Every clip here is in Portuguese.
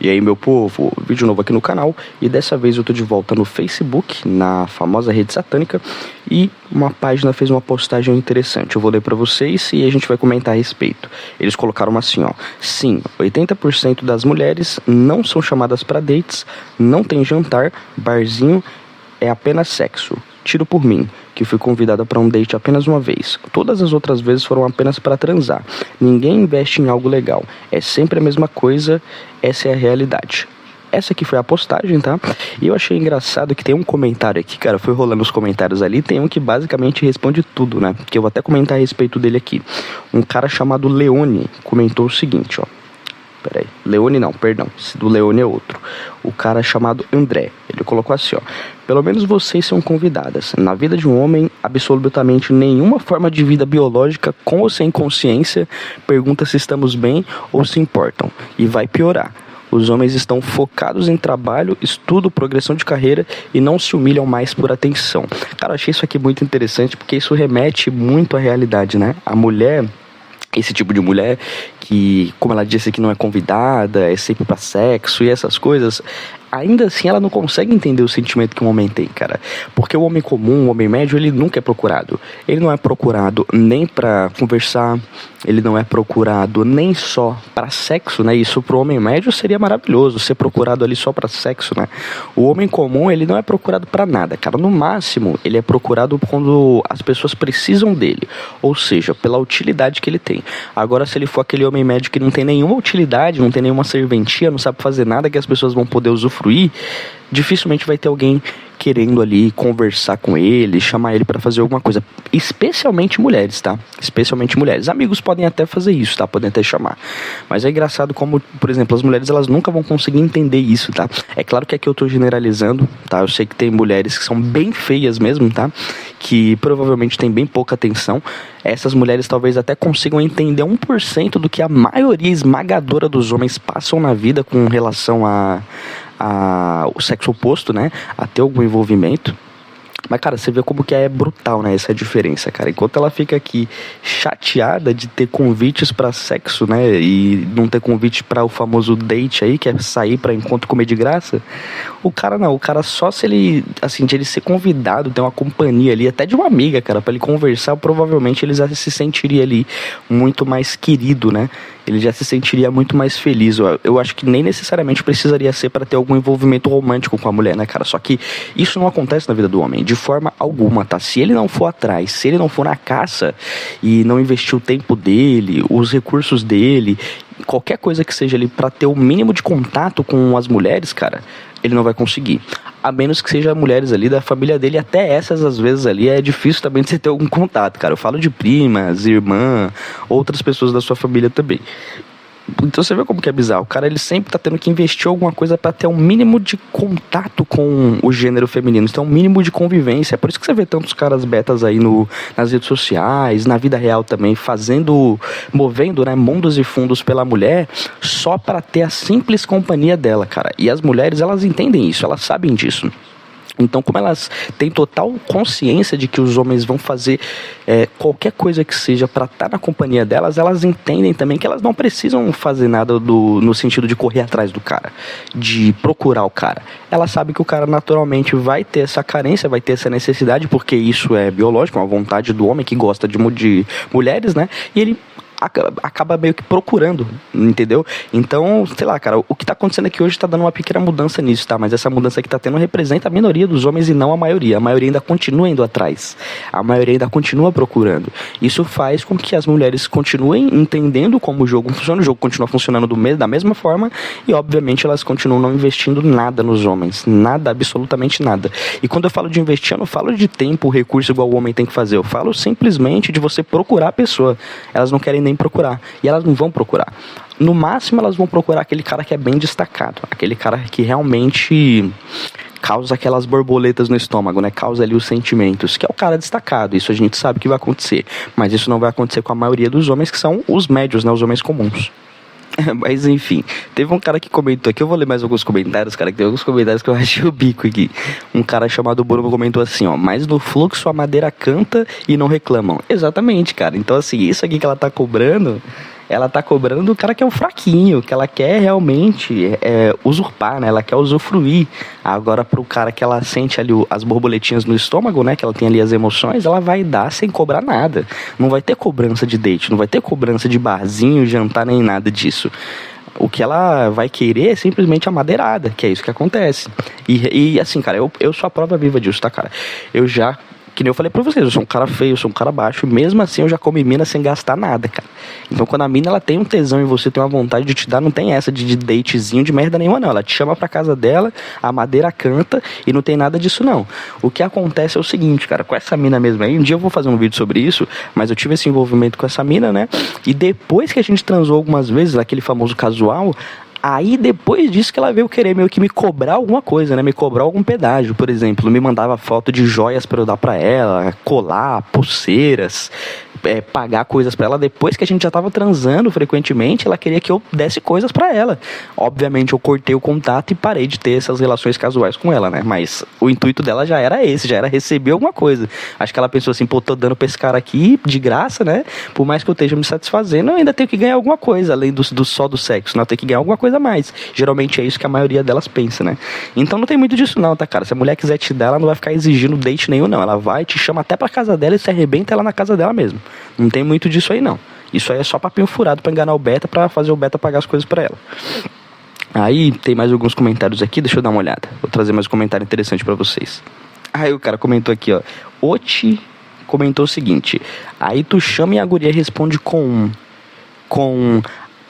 E aí, meu povo, vídeo novo aqui no canal, e dessa vez eu tô de volta no Facebook, na famosa rede satânica, e uma página fez uma postagem interessante. Eu vou ler pra vocês e a gente vai comentar a respeito. Eles colocaram assim, ó: sim, 80% das mulheres não são chamadas pra dates, não tem jantar, barzinho, é apenas sexo. Tiro por mim, que fui convidada para um date apenas uma vez. Todas as outras vezes foram apenas para transar. Ninguém investe em algo legal. É sempre a mesma coisa, essa é a realidade. Essa aqui foi a postagem, tá? E eu achei engraçado que tem um comentário aqui, cara, foi rolando os comentários ali, tem um que basicamente responde tudo, né? Que eu vou até comentar a respeito dele aqui. Um cara chamado Leone comentou o seguinte, ó. Peraí, Leone não, perdão, esse do Leone é outro. O cara chamado André, ele colocou assim, ó: pelo menos vocês são convidadas. Na vida de um homem, absolutamente nenhuma forma de vida biológica, com ou sem consciência, pergunta se estamos bem ou se importam. E vai piorar. Os homens estão focados em trabalho, estudo, progressão de carreira e não se humilham mais por atenção. Cara, eu achei isso aqui muito interessante porque isso remete muito à realidade, né? A mulher... Esse tipo de mulher que, como ela disse, que não é convidada, é sempre pra sexo e essas coisas, ainda assim ela não consegue entender o sentimento que um homem tem, cara. Porque o homem comum, o homem médio, ele nunca é procurado. Ele não é procurado nem pra conversar, ele não é procurado nem só pra sexo, né? Isso pro homem médio seria maravilhoso, ser procurado ali só pra sexo, né? O homem comum, ele não é procurado pra nada, cara. No máximo, ele é procurado quando as pessoas precisam dele, ou seja, pela utilidade que ele tem. Agora, se ele for aquele homem médio que não tem nenhuma utilidade, não tem nenhuma serventia, não sabe fazer nada que as pessoas vão poder usufruir, dificilmente vai ter alguém querendo ali conversar com ele, chamar ele pra fazer alguma coisa. Especialmente mulheres, tá? Especialmente mulheres. Amigos podem até fazer isso, tá? Podem até chamar. Mas é engraçado como, por exemplo, as mulheres, elas nunca vão conseguir entender isso, tá? É claro que aqui eu tô generalizando, tá? Eu sei que tem mulheres que são bem feias mesmo, tá? Que provavelmente tem bem pouca atenção. Essas mulheres talvez até consigam entender 1% do que a maioria esmagadora dos homens passam na vida com relação o sexo oposto, né? A ter algum envolvimento. Mas, cara, você vê como que é brutal, né? Essa é a diferença, cara. Enquanto ela fica aqui chateada de ter convites pra sexo, né? E não ter convite pra o famoso date aí, que é sair pra encontro comer de graça. O cara não. O cara só se ele, assim, de ele ser convidado, ter uma companhia ali, até de uma amiga, cara, pra ele conversar, provavelmente ele já se sentiria ali muito mais querido, né? Ele já se sentiria muito mais feliz. Eu acho que nem necessariamente precisaria ser para ter algum envolvimento romântico com a mulher, né, cara? Só que isso não acontece na vida do homem, de forma alguma, tá? Se ele não for atrás, se ele não for na caça e não investir o tempo dele, os recursos dele, qualquer coisa que seja ali para ter o mínimo de contato com as mulheres, cara, ele não vai conseguir. A menos que sejam mulheres ali da família dele, até essas às vezes ali é difícil também de você ter algum contato, cara. Eu falo de primas, irmã, outras pessoas da sua família também. Então você vê como que é bizarro. O cara, ele sempre tá tendo que investir alguma coisa pra ter um mínimo de contato com o gênero feminino, então um mínimo de convivência. É por isso que você vê tantos caras betas aí nas redes sociais, na vida real também, movendo, né, mundos e fundos pela mulher, só pra ter a simples companhia dela, cara. E as mulheres, elas entendem isso, elas sabem disso. Então, como elas têm total consciência de que os homens vão fazer qualquer coisa que seja para estar na companhia delas, elas entendem também que elas não precisam fazer nada no sentido de correr atrás do cara, de procurar o cara. Elas sabem que o cara naturalmente vai ter essa carência, vai ter essa necessidade, porque isso é biológico, uma vontade do homem que gosta de mulheres, né? E ele acaba meio que procurando, entendeu? Então, sei lá, cara, o que tá acontecendo aqui hoje tá dando uma pequena mudança nisso, tá? Mas essa mudança que tá tendo representa a minoria dos homens e não a maioria. A maioria ainda continua indo atrás. A maioria ainda continua procurando. Isso faz com que as mulheres continuem entendendo como o jogo funciona. O jogo continua funcionando da mesma forma e, obviamente, elas continuam não investindo nada nos homens. Nada, absolutamente nada. E quando eu falo de investir, eu não falo de tempo, recurso igual o homem tem que fazer. Eu falo simplesmente de você procurar a pessoa. Elas não querem nem procurar. E elas não vão procurar. No máximo, elas vão procurar aquele cara que é bem destacado. Aquele cara que realmente causa aquelas borboletas no estômago, né? Causa ali os sentimentos, que é o cara destacado. Isso a gente sabe que vai acontecer. Mas isso não vai acontecer com a maioria dos homens, que são os médios, né? Os homens comuns. Mas enfim, teve um cara que comentou aqui, eu vou ler mais alguns comentários, cara, que tem alguns comentários que eu achei o bico aqui. Um cara chamado Bruno comentou assim, ó: mas no fluxo a madeira canta e não reclamam. Exatamente, cara. Então assim, isso aqui que ela tá cobrando ela tá cobrando do cara que é o fraquinho, que ela quer realmente usurpar, né? Ela quer usufruir. Agora, pro cara que ela sente ali as borboletinhas no estômago, né? Que ela tem ali as emoções, ela vai dar sem cobrar nada. Não vai ter cobrança de date, não vai ter cobrança de barzinho, jantar, nem nada disso. O que ela vai querer é simplesmente a madeirada, que é isso que acontece. E assim, cara, eu sou a prova viva disso, tá, cara? Que nem eu falei pra vocês, eu sou um cara feio, eu sou um cara baixo, mesmo assim eu já comi mina sem gastar nada, cara. Então quando a mina, ela tem um tesão em você, tem uma vontade de te dar, não tem essa de datezinho de merda nenhuma, não. Ela te chama pra casa dela, a madeira canta e não tem nada disso, não. O que acontece é o seguinte, cara, com essa mina mesmo aí, um dia eu vou fazer um vídeo sobre isso, mas eu tive esse envolvimento com essa mina, né? E depois que a gente transou algumas vezes, aquele famoso casual, aí depois disso que ela veio querer meio que me cobrar alguma coisa, né? Me cobrar algum pedágio, por exemplo. Me mandava foto de joias pra eu dar pra ela, colar, pulseiras, pagar coisas pra ela. Depois que a gente já tava transando frequentemente, ela queria que eu desse coisas pra ela. Obviamente eu cortei o contato e parei de ter essas relações casuais com ela, né? Mas o intuito dela já era esse, já era receber alguma coisa. Acho que ela pensou assim, pô, tô dando pra esse cara aqui de graça, né? Por mais que eu esteja me satisfazendo, eu ainda tenho que ganhar alguma coisa, além só do sexo, né? Eu tenho que ganhar alguma coisa a mais. Geralmente é isso que a maioria delas pensa, né? Então não tem muito disso não, tá, cara? Se a mulher quiser te dar, ela não vai ficar exigindo date nenhum, não. Ela vai, te chama até pra casa dela e se arrebenta ela na casa dela mesmo. Não tem muito disso aí, não. Isso aí é só papinho furado pra enganar o beta, pra fazer o beta pagar as coisas pra ela. Aí tem mais alguns comentários aqui, deixa eu dar uma olhada. Vou trazer mais um comentário interessante pra vocês. Aí o cara comentou aqui, ó. Oti comentou o seguinte: aí tu chama e a guria responde com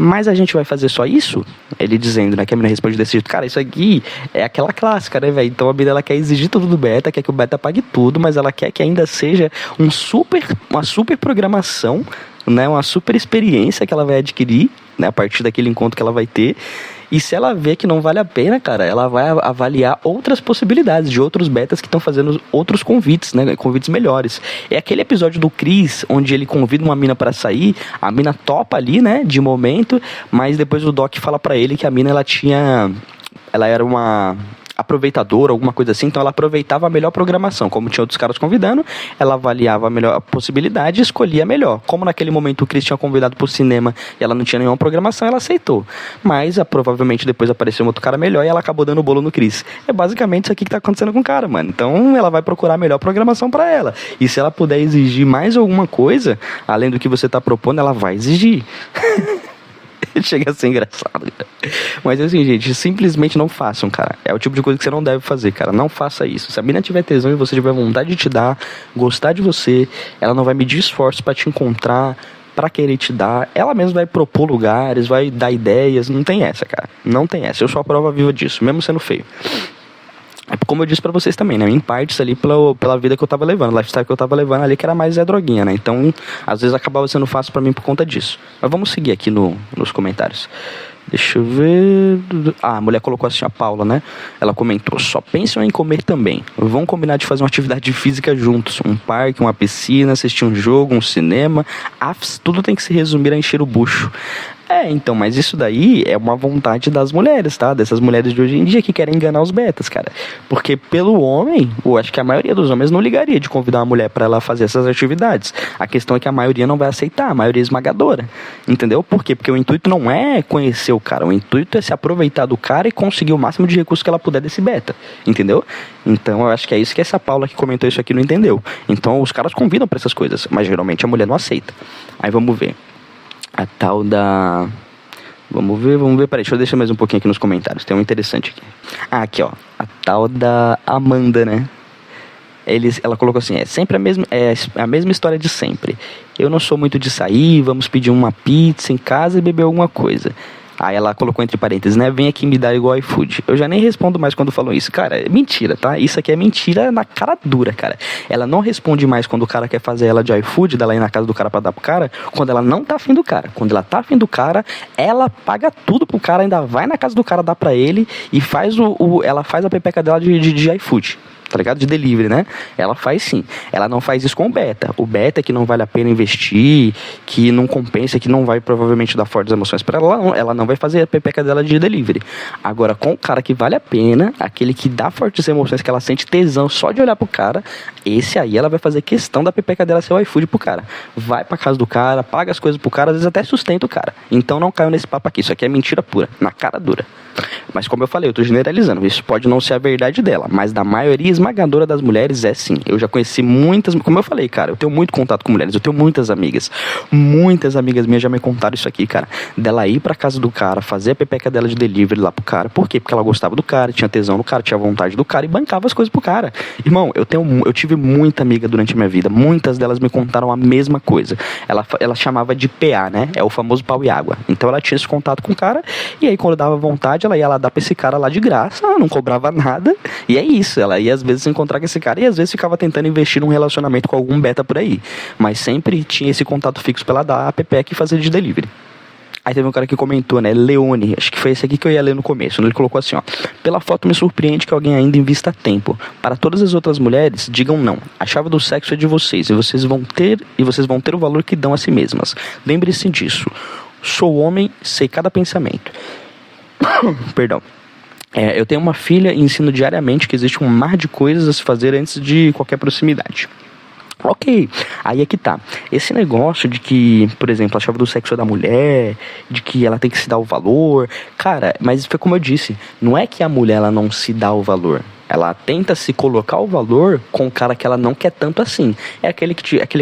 mas a gente vai fazer só isso? Ele dizendo, né, que a menina responde desse jeito. Cara, isso aqui é aquela clássica, né, velho? Então a menina, ela quer exigir tudo do beta, quer que o beta pague tudo, mas ela quer que ainda seja uma super programação, né, uma super experiência que ela vai adquirir, né, a partir daquele encontro que ela vai ter. E se ela vê que não vale a pena, cara, ela vai avaliar outras possibilidades de outros betas que estão fazendo outros convites, né? Convites melhores. É aquele episódio do Chris, onde ele convida uma mina pra sair, a mina topa ali, né? De momento, mas depois o Doc fala pra ele que a mina, ela era uma aproveitadora, alguma coisa assim, então ela aproveitava a melhor programação, como tinha outros caras convidando, ela avaliava a melhor possibilidade e escolhia a melhor. Como naquele momento o Chris tinha convidado pro cinema e ela não tinha nenhuma programação, ela aceitou. Mas provavelmente depois apareceu um outro cara melhor e ela acabou dando o bolo no Chris. É basicamente isso aqui que tá acontecendo com o cara, mano. Então ela vai procurar a melhor programação pra ela. E se ela puder exigir mais alguma coisa, além do que você tá propondo, ela vai exigir. Chega a ser engraçado, cara. Mas assim, gente, simplesmente não façam, cara. É o tipo de coisa que você não deve fazer, cara. Não faça isso. Se a mina tiver tesão e você tiver vontade de te dar, gostar de você, ela não vai medir esforços pra te encontrar, pra querer te dar. Ela mesma vai propor lugares, vai dar ideias. Não tem essa, cara. Não tem essa. Eu sou a prova viva disso, mesmo sendo feio. Como eu disse pra vocês também, né? Em partes ali pela vida que eu tava levando, lifestyle que eu tava levando ali, que era mais droguinha, né? Então, às vezes acabava sendo fácil pra mim por conta disso. Mas vamos seguir aqui nos comentários. Deixa eu ver. A mulher colocou assim, a Paula, né? Ela comentou: só pensam em comer também. Vão combinar de fazer uma atividade física juntos. Um parque, uma piscina, assistir um jogo, um cinema. Tudo tem que se resumir a encher o bucho. Então, mas isso daí é uma vontade das mulheres, tá? Dessas mulheres de hoje em dia que querem enganar os betas, cara. Porque pelo homem, eu acho que a maioria dos homens não ligaria de convidar uma mulher pra ela fazer essas atividades. A questão é que a maioria não vai aceitar, a maioria é esmagadora. Entendeu? Por quê? Porque o intuito não é conhecer o cara, o intuito é se aproveitar do cara e conseguir o máximo de recursos que ela puder desse beta. Entendeu? Então, eu acho que é isso que essa Paula que comentou isso aqui não entendeu. Então, os caras convidam pra essas coisas, mas geralmente a mulher não aceita. Aí vamos ver. A tal da... Vamos ver, peraí, deixa eu deixar mais um pouquinho aqui nos comentários, tem um interessante aqui. Aqui, ó, a tal da Amanda, né? Ela colocou assim, sempre a mesma história de sempre. Eu não sou muito de sair, vamos pedir uma pizza em casa e beber alguma coisa. Aí ela colocou entre parênteses, né? Vem aqui me dar igual iFood. Eu já nem respondo mais quando falam isso. Cara, é mentira, tá? Isso aqui é mentira na cara dura, cara. Ela não responde mais quando o cara quer fazer ela de iFood, dela ir na casa do cara pra dar pro cara, quando ela não tá afim do cara. Quando ela tá afim do cara, ela paga tudo pro cara, ainda vai na casa do cara, dá pra ele e ela faz a pepeca dela de iFood. tá ligado? De delivery, né? Ela faz sim. Ela não faz isso com o beta. O beta é que não vale a pena investir, que não compensa, que não vai provavelmente dar fortes emoções pra ela não vai fazer a pepeca dela de delivery. Agora, com o cara que vale a pena, aquele que dá fortes emoções, que ela sente tesão só de olhar pro cara, esse aí ela vai fazer questão da pepeca dela ser o iFood pro cara. Vai pra casa do cara, paga as coisas pro cara, às vezes até sustenta o cara. Então não caiu nesse papo aqui, isso aqui é mentira pura, na cara dura. Mas como eu falei, eu tô generalizando, isso pode não ser a verdade dela, mas da maioria esmagadora das mulheres é sim. Eu já conheci muitas, como eu falei, cara, eu tenho muito contato com mulheres, eu tenho muitas amigas minhas já me contaram isso aqui, cara, dela ir pra casa do cara, fazer a pepeca dela de delivery lá pro cara. Por quê? Porque ela gostava do cara, tinha tesão no cara, tinha vontade do cara e bancava as coisas pro cara. Irmão, eu tive muita amiga durante a minha vida, muitas delas me contaram a mesma coisa. Ela chamava de PA, né? É o famoso pau e água. Então ela tinha esse contato com o cara, e aí quando dava vontade, ela ia lá dar pra esse cara lá de graça, não cobrava nada, e é isso. Ela ia às vezes se encontrar com esse cara e às vezes ficava tentando investir num relacionamento com algum beta por aí, mas sempre tinha esse contato fixo pra ela dar a pepeca e fazer de delivery. Aí teve um cara que comentou, né, Leone, acho que foi esse aqui que eu ia ler no começo, ele colocou assim, ó: pela foto me surpreende que alguém ainda invista tempo. Para todas as outras mulheres, digam não. A chave do sexo é de vocês, e vocês vão ter o valor que dão a si mesmas. Lembre-se disso. Sou homem, sei cada pensamento. Perdão. Eu tenho uma filha e ensino diariamente que existe um mar de coisas a se fazer antes de qualquer proximidade. Ok, aí é que tá. Esse negócio de que, por exemplo, a chave do sexo é da mulher, de que ela tem que se dar o valor, cara, mas foi como eu disse, não é que a mulher ela não se dá o valor. Ela tenta se colocar o valor com o cara que ela não quer tanto assim. É aquele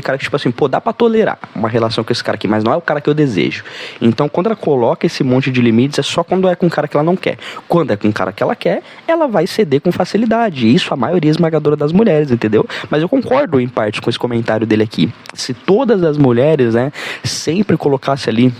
cara que, tipo assim, pô, dá pra tolerar uma relação com esse cara aqui, mas não é o cara que eu desejo. Então, quando ela coloca esse monte de limites, é só quando é com um cara que ela não quer. Quando é com um cara que ela quer, ela vai ceder com facilidade. Isso a maioria esmagadora das mulheres, entendeu? Mas eu concordo, em parte, com esse comentário dele aqui. Se todas as mulheres, né, sempre colocassem ali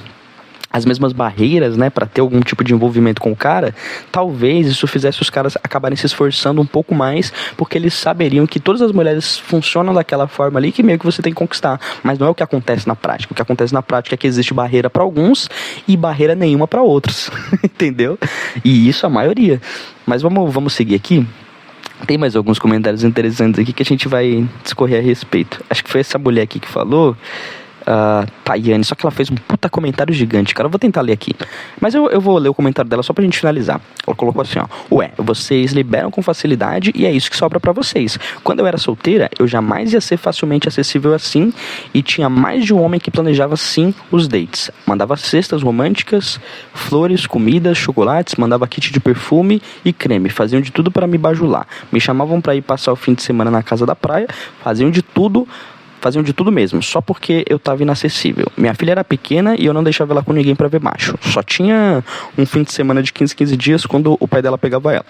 as mesmas barreiras, né, para ter algum tipo de envolvimento com o cara, talvez isso fizesse os caras acabarem se esforçando um pouco mais, porque eles saberiam que todas as mulheres funcionam daquela forma ali, que meio que você tem que conquistar, mas não é o que acontece na prática. O que acontece na prática é que existe barreira para alguns e barreira nenhuma para outros, entendeu? E isso a maioria. Mas vamos seguir aqui. Tem mais alguns comentários interessantes aqui que a gente vai discorrer a respeito. Acho que foi essa mulher aqui que falou, Tayane, só que ela fez um puta comentário gigante, cara. Eu vou tentar ler aqui, mas eu vou ler o comentário dela só pra gente finalizar. Ela colocou assim, ó: ué, vocês liberam com facilidade e é isso que sobra pra vocês. Quando eu era solteira, eu jamais ia ser facilmente acessível assim, e tinha mais de um homem que planejava sim os dates. Mandava cestas românticas, flores, comidas, chocolates, mandava kit de perfume e creme, faziam de tudo pra me bajular. Me chamavam pra ir passar o fim de semana na casa da praia, faziam de tudo mesmo, só porque eu tava inacessível. Minha filha era pequena e eu não deixava ela com ninguém pra ver macho. Só tinha um fim de semana de 15 dias quando o pai dela pegava ela.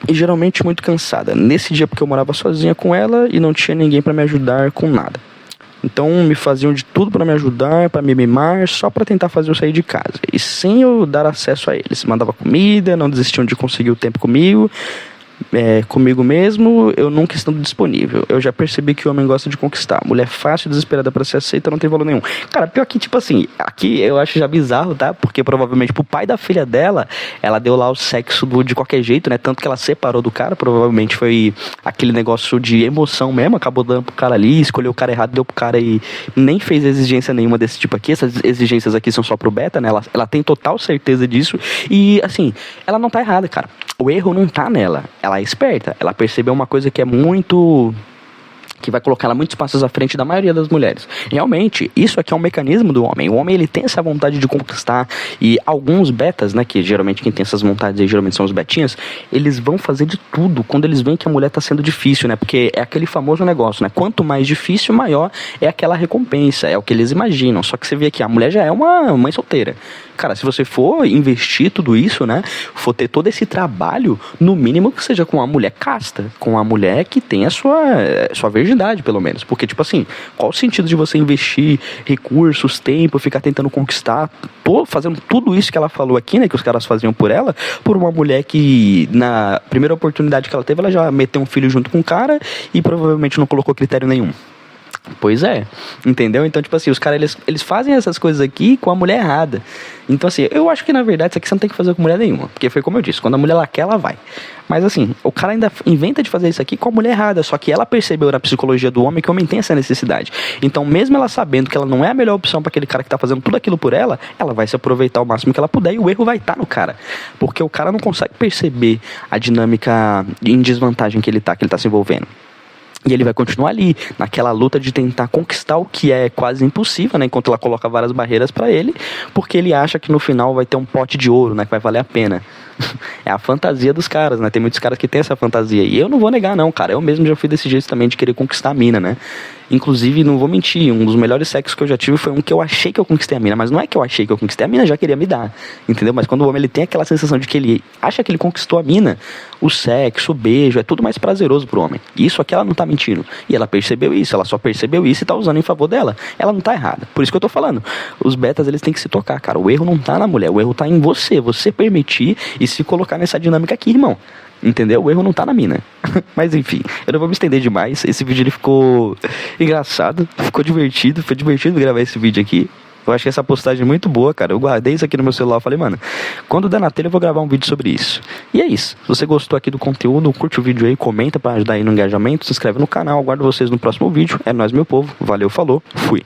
E geralmente muito cansada. Nesse dia porque eu morava sozinha com ela e não tinha ninguém pra me ajudar com nada. Então me faziam de tudo pra me ajudar, pra me mimar, só pra tentar fazer eu sair de casa. E sem eu dar acesso a eles. Mandava comida, não desistiam de conseguir o tempo comigo mesmo, eu nunca estando disponível. Eu já percebi que o homem gosta de conquistar. Mulher fácil, desesperada pra ser aceita, não tem valor nenhum. Cara, pior que, tipo assim, aqui eu acho já bizarro, tá? Porque provavelmente pro pai da filha dela, ela deu lá o sexo de qualquer jeito, né? Tanto que ela separou do cara, provavelmente foi aquele negócio de emoção mesmo, acabou dando pro cara ali, escolheu o cara errado, deu pro cara e nem fez exigência nenhuma desse tipo aqui. Essas exigências aqui são só pro beta, né? Ela tem total certeza disso. E, assim, ela não tá errada, cara. O erro não tá nela. Ela é esperta. Ela percebeu uma coisa que é muito... que vai colocar ela muitos passos à frente da maioria das mulheres. Realmente, isso aqui é um mecanismo do homem. O homem, ele tem essa vontade de conquistar, e alguns betas, né, que geralmente quem tem essas vontades aí, geralmente são os betinhas, eles vão fazer de tudo quando eles veem que a mulher tá sendo difícil, né, porque é aquele famoso negócio, né, quanto mais difícil, maior é aquela recompensa, é o que eles imaginam. Só que você vê que a mulher já é uma mãe solteira. Cara, se você for investir tudo isso, né, for ter todo esse trabalho, no mínimo que seja com uma mulher casta, com uma mulher que tem a sua virgindade, pelo menos. Porque, tipo assim, qual o sentido de você investir recursos, tempo, ficar tentando conquistar, fazendo tudo isso que ela falou aqui, né, que os caras faziam por ela, por uma mulher que, na primeira oportunidade que ela teve, ela já meteu um filho junto com o cara e provavelmente não colocou critério nenhum. Pois é, entendeu? Então, tipo assim, os caras, eles fazem essas coisas aqui com a mulher errada. Então, assim, eu acho que, na verdade, isso aqui você não tem que fazer com mulher nenhuma. Porque foi como eu disse, quando a mulher ela quer, ela vai. Mas, assim, o cara ainda inventa de fazer isso aqui com a mulher errada. Só que ela percebeu na psicologia do homem que o homem tem essa necessidade. Então, mesmo ela sabendo que ela não é a melhor opção para aquele cara que tá fazendo tudo aquilo por ela, ela vai se aproveitar o máximo que ela puder e o erro vai estar no cara. Porque o cara não consegue perceber a dinâmica em desvantagem que ele tá se envolvendo. E ele vai continuar ali, naquela luta de tentar conquistar o que é quase impossível, né? Enquanto ela coloca várias barreiras pra ele, porque ele acha que no final vai ter um pote de ouro, né? Que vai valer a pena. É a fantasia dos caras, né? Tem muitos caras que têm essa fantasia. E eu não vou negar, não, cara. Eu mesmo já fui desse jeito também, de querer conquistar a mina, né? Inclusive, não vou mentir, um dos melhores sexos que eu já tive foi um que eu achei que eu conquistei a mina. Mas não é que eu achei que eu conquistei a mina, já queria me dar. Entendeu? Mas quando o homem ele tem aquela sensação de que ele acha que ele conquistou a mina, o sexo, o beijo, é tudo mais prazeroso pro homem. E isso aqui ela não tá mentindo. E ela percebeu isso, ela só percebeu isso e tá usando em favor dela. Ela não tá errada. Por isso que eu tô falando. Os betas, eles têm que se tocar, cara. O erro não tá na mulher, o erro tá em você. Você permitir e se colocar nessa dinâmica aqui, irmão. Entendeu? O erro não tá na mina. Mas enfim, eu não vou me estender demais. Esse vídeo ele ficou engraçado, ficou divertido. Foi divertido gravar esse vídeo aqui. Eu achei essa postagem muito boa, cara. Eu guardei isso aqui no meu celular e falei, mano, quando der na telha eu vou gravar um vídeo sobre isso. E é isso. Se você gostou aqui do conteúdo, curte o vídeo aí, comenta pra ajudar aí no engajamento, se inscreve no canal. Aguardo vocês no próximo vídeo. É nóis, meu povo. Valeu, falou, fui.